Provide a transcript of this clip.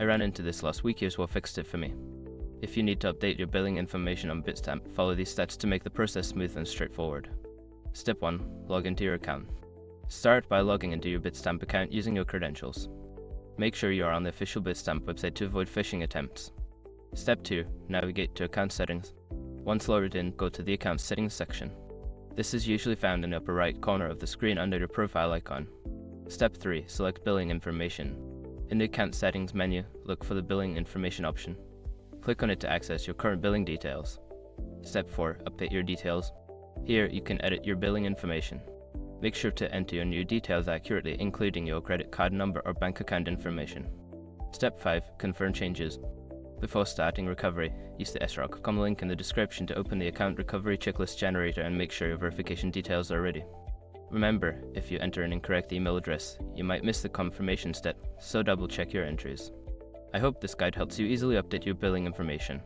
I ran into this last week, here's what fixed it for me. If you need to update your billing information on Bitstamp, follow these steps to make the process smooth and straightforward. Step 1. Log into your account. Start by logging into your Bitstamp account using your credentials. Make sure you are on the official Bitstamp website to avoid phishing attempts. Step 2. Navigate to Account Settings. Once loaded in, go to the Account Settings section. This is usually found in the upper right corner of the screen under your profile icon. Step 3. Select Billing Information. In the Account Settings menu, look for the Billing Information option. Click on it to access your current billing details. Step 4. Update your details. Here, you can edit your billing information. Make sure to enter your new details accurately, including your credit card number or bank account information. Step 5. Confirm changes. Before starting recovery, use the sroc.com link in the description to open the account recovery checklist generator and make sure your verification details are ready. Remember, if you enter an incorrect email address, you might miss the confirmation step, so double check your entries. I hope this guide helps you easily update your billing information.